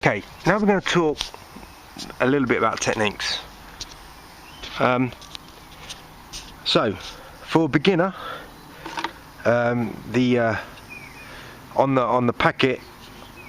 Okay, now we're going to talk a little bit about techniques. So, for a beginner, on the packet,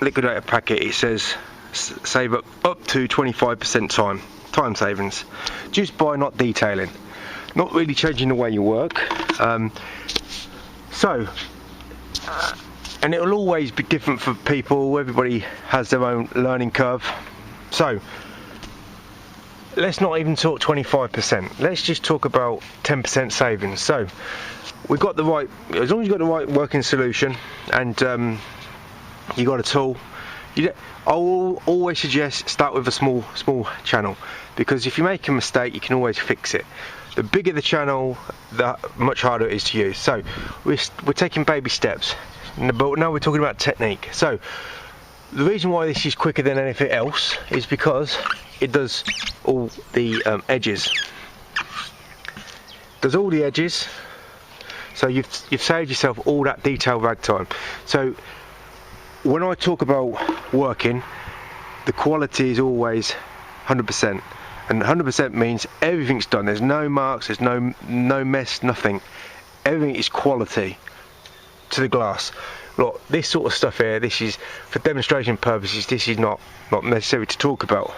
Liquidator packet, it says save up to 25% time savings, just by not detailing, not really changing the way you work. And it will always be different for people. Everybody has their own learning curve. So let's not even talk 25%. Let's just talk about 10% savings. So we've got the right, as long as you've got the right working solution and you got a tool. I will always suggest start with a small channel, because if you make a mistake, you can always fix it. The bigger the channel, the much harder it is to use. So we're taking baby steps. But now we're talking about technique. So the reason why this is quicker than anything else is because it does all the edges. Does all the edges. So you've saved yourself all that detail rag time. So when I talk about working, the quality is always 100%, and 100% means everything's done. There's no marks. There's no mess. Nothing. Everything is quality to the glass. Look, this sort of stuff here, this is for demonstration purposes. This is not necessary to talk about.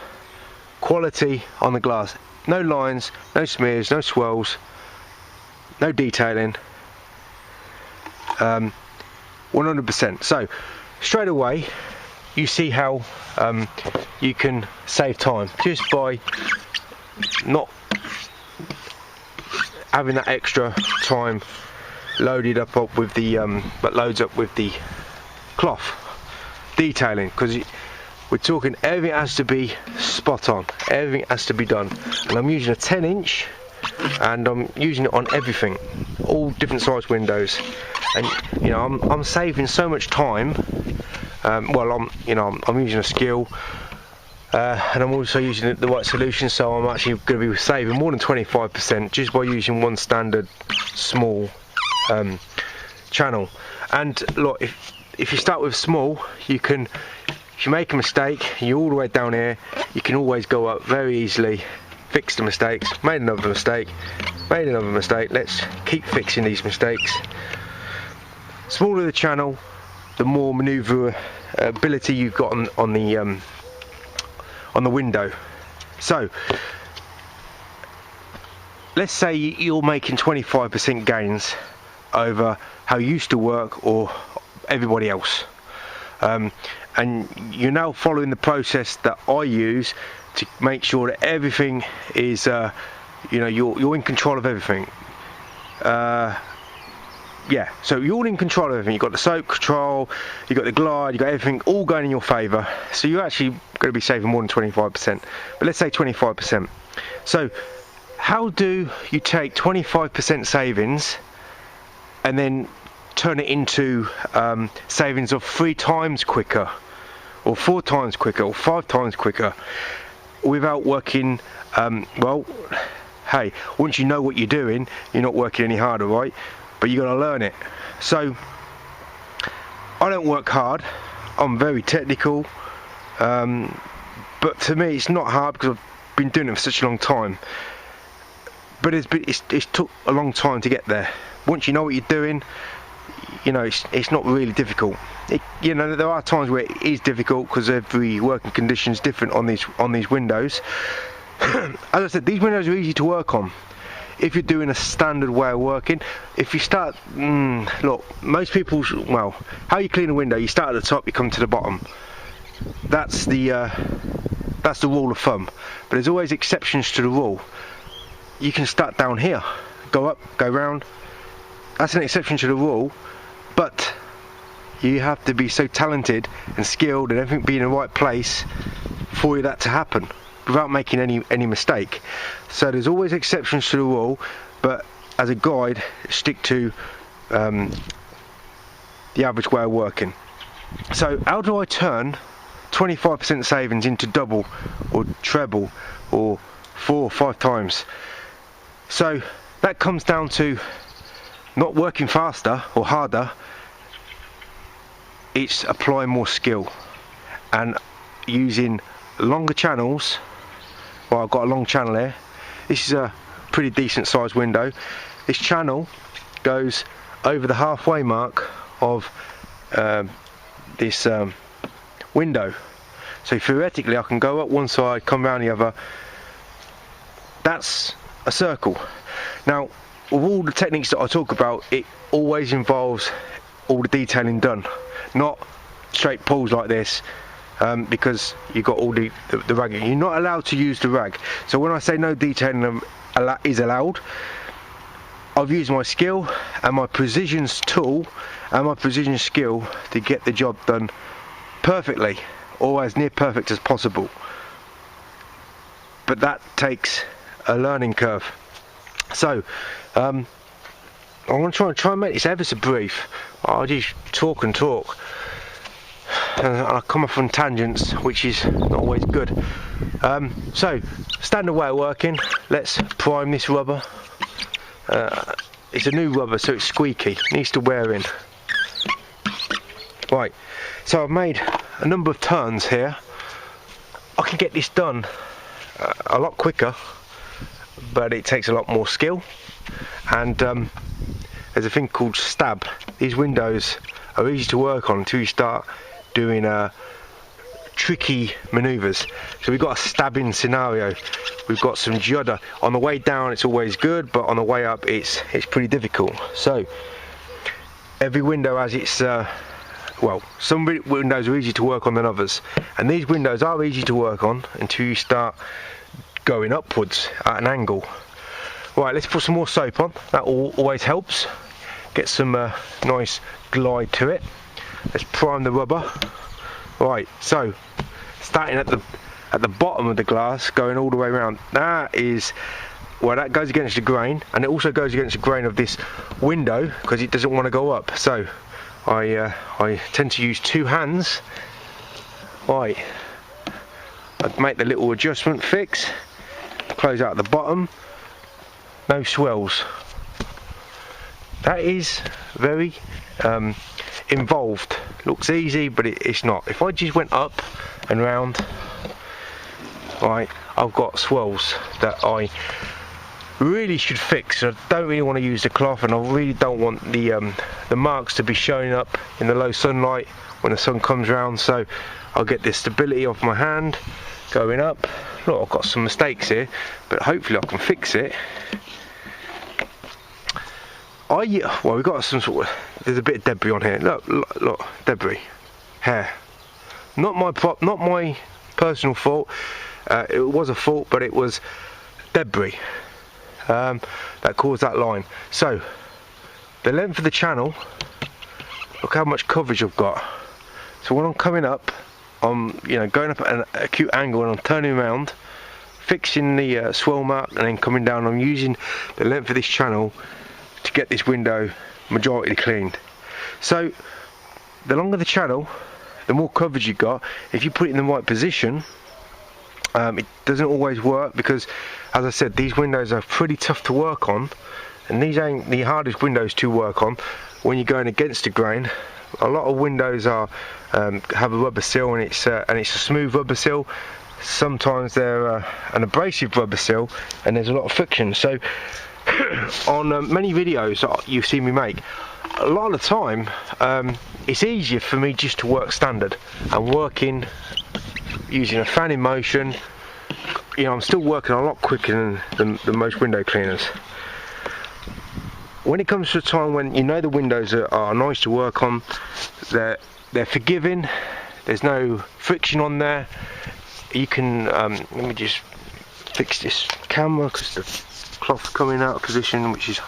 Quality on the glass, no lines, no smears, no swirls, no detailing, 100%. So straight away you see how you can save time just by not having that extra time loaded up with the that loads up with the cloth detailing, because we're talking everything has to be spot on, everything has to be done. And I'm using a 10-inch and I'm using it on everything, all different size windows, and you know I'm saving so much time. Well, I'm using a skill, and I'm also using the right solution, so I'm actually going to be saving more than 25% just by using one standard small channel. And look, if you start with small, you can, if you make a mistake, you're all the way down here, you can always go up very easily, fix the mistakes. Made another mistake, let's keep fixing these mistakes. Smaller the channel, the more maneuverability you've got on the window. So let's say you're making 25% gains over how you used to work or everybody else, and you're now following the process that I use to make sure that everything is you're in control of everything. Yeah, so you're all in control of everything. You've got the soap control, you've got the glide, you've got everything all going in your favour. So you're actually going to be saving more than 25%. But let's say 25%. So how do you take 25% savings and then turn it into savings of 3 times quicker, or 4 times quicker, or 5 times quicker, without working? Well, hey, once you know what you're doing, you're not working any harder, right? But you got to learn it. So I don't work hard. I'm very technical, but to me it's not hard because I've been doing it for such a long time. But it's took a long time to get there. Once you know what you're doing, you know it's not really difficult. There are times where it is difficult because every working condition is different on these windows. As I said, these windows are easy to work on if you're doing a standard way of working. If you start, look, most people, well, how you clean a window, you start at the top, you come to the bottom. That's the rule of thumb. But there's always exceptions to the rule. You can start down here, go up, go round. That's an exception to the rule, but you have to be so talented and skilled and everything be in the right place for that to happen without making any mistake. So there's always exceptions to the rule, but as a guide, stick to the average way of working. So how do I turn 25% savings into double or treble or 4 or 5 times? So that comes down to not working faster or harder, it's applying more skill. And using longer channels. Well, I've got a long channel here. This is a pretty decent sized window. This channel goes over the halfway mark of this window. So theoretically I can go up one side, come round the other. That's a circle. Now, with all the techniques that I talk about, it always involves all the detailing done, not straight pulls like this, because you've got all the ragging. You're not allowed to use the rag. So when I say no detailing is allowed, I've used my skill and my precision tool and my precision skill to get the job done perfectly, or as near perfect as possible. But that takes a learning curve. So I want to try and make this ever so brief. I'll just talk and talk, and I come off on tangents, which is not always good. So standard way of working. Let's prime this rubber. It's a new rubber, so it's squeaky, needs to wear in. Right, so I've made a number of turns here. I can get this done a lot quicker, but it takes a lot more skill. And there's a thing called stab. These windows are easy to work on until you start doing tricky maneuvers. So we've got a stabbing scenario. We've got some judder. On the way down it's always good, but on the way up it's pretty difficult. So every window has its well, some windows are easy to work on than others, and these windows are easy to work on until you start going upwards at an angle. Right, let's put some more soap on. That always helps. Get some nice glide to it. Let's prime the rubber. Right, so starting at the bottom of the glass, going all the way around. That is, well, that goes against the grain, and it also goes against the grain of this window because it doesn't want to go up. So I tend to use two hands. Right, I'd make the little adjustment fix, close out the bottom. No swells. That is very involved. Looks easy, but it's not. If I just went up and round, right, I've got swells that I really should fix. I don't really want to use the cloth, and I really don't want the marks to be showing up in the low sunlight when the sun comes round. So I'll get the stability of my hand going up. Look, I've got some mistakes here, but hopefully I can fix it. Well, we've got some sort of, there's a bit of debris on here. Look, debris, hair. Not my personal fault. It was a fault, but it was debris that caused that line. So the length of the channel, look how much coverage I've got. So when I'm coming up, I'm going up at an acute angle, and I'm turning around, fixing the swell mark, and then coming down. I'm using the length of this channel to get this window majority cleaned. So the longer the channel, the more coverage you got. If you put it in the right position, it doesn't always work, because as I said, these windows are pretty tough to work on, and these ain't the hardest windows to work on when you're going against the grain. A lot of windows are have a rubber seal, and it's a smooth rubber seal. Sometimes they're an abrasive rubber seal, and there's a lot of friction. So on many videos that you've seen me make, a lot of the time it's easier for me just to work standard and working using a fan in motion. I'm still working a lot quicker than most window cleaners. When it comes to a time when the windows are nice to work on, they're forgiving, there's no friction on there, you can let me just fix this camera because the cloth's coming out of position, which is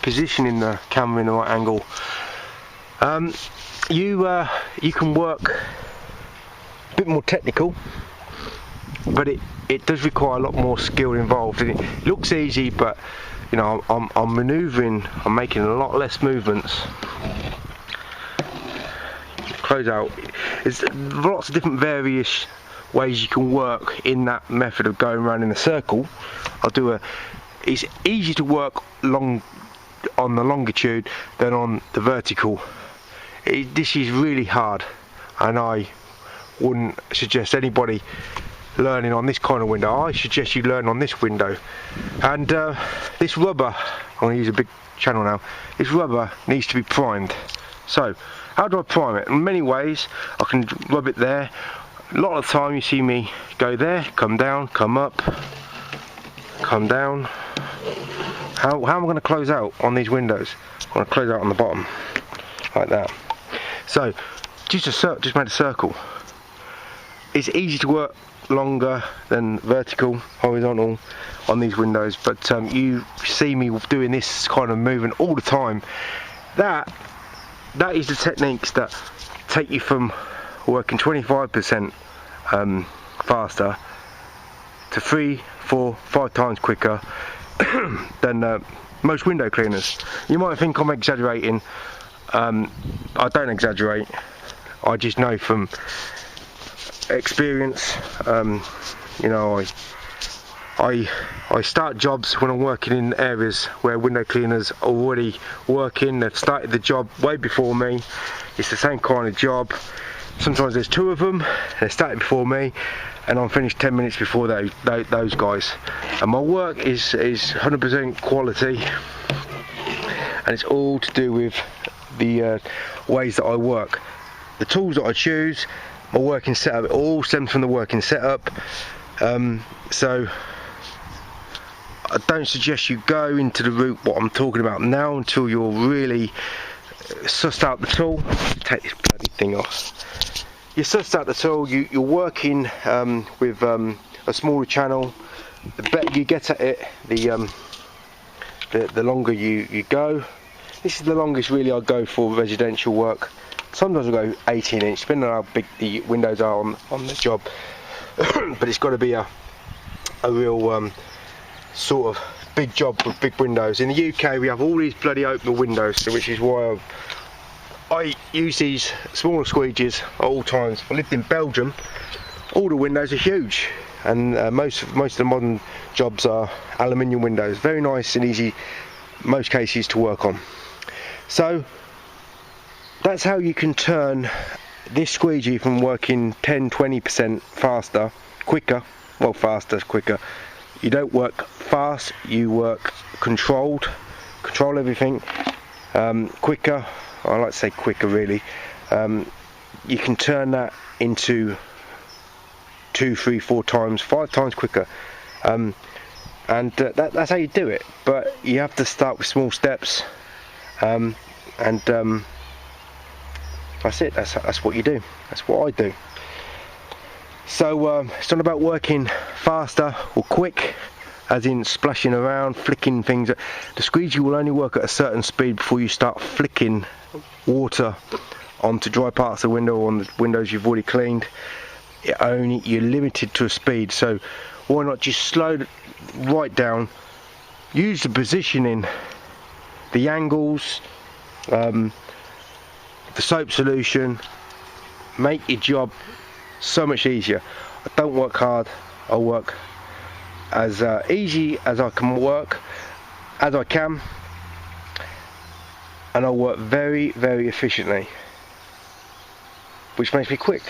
positioning the camera in the right angle. You can work a bit more technical, but it does require a lot more skill involved. And it looks easy, but I'm manoeuvring, I'm making a lot less movements. Close out. There's lots of different various ways you can work in that method of going around in a circle. It's easy to work long on the longitude than on the vertical. This is really hard, and I wouldn't suggest anybody learning on this kind of window. I suggest you learn on this window. And this rubber, I'm going to use a big channel now, this rubber needs to be primed. So how do I prime it? In many ways. I can rub it there. A lot of the time you see me go there, come down, come up, come down. How am I going to close out on these windows? I'm going to close out on the bottom like that. So just made a circle. It's easy to work longer than vertical, horizontal on these windows, but you see me doing this kind of movement all the time. That is the techniques that take you from working 25% faster to 3, 4, 5 times quicker than most window cleaners. You might think I'm exaggerating. I don't exaggerate. I just know from experience. You know, I start jobs when I'm working in areas where window cleaners are already working. They've started the job way before me. It's the same kind of job. Sometimes there's 2 of them. They started before me, and I'm finished 10 minutes before those guys. And my work is 100% quality, and it's all to do with the ways that I work. The tools that I choose, my working setup, it all stems from the working setup. So I don't suggest you go into the route what I'm talking about now until you're really sussed out the tool. Take this bloody thing off. You sussed out the tool, you're working with a smaller channel. The better you get at it, the longer you go. This is the longest really I go for residential work. Sometimes I go 18 inch, depending on how big the windows are on the job. But it's got to be a real sort of big job with big windows. In the UK we have all these bloody open windows, so which is why I use these smaller squeegees at all times. I lived in Belgium. All the windows are huge, and most of the modern jobs are aluminium windows. Very nice and easy, most cases, to work on. So that's how you can turn this squeegee from working 10-20% faster, quicker. Well, faster, quicker. You don't work fast, you work controlled. Control everything. Quicker. I like to say quicker, really. You can turn that into 2, 3, 4 times, 5 times quicker. And that's how you do it. But you have to start with small steps. That's it. That's what you do. That's what I do. So it's not about working faster or quick, as in splashing around, flicking things. The squeegee will only work at a certain speed before you start flicking water onto dry parts of the window or on the windows you've already cleaned. You're limited to a speed. So why not just slow right down, use the positioning, the angles, the soap solution, make your job so much easier. I don't work hard, I work as easy as I can, and I work very, very efficiently, which makes me quick.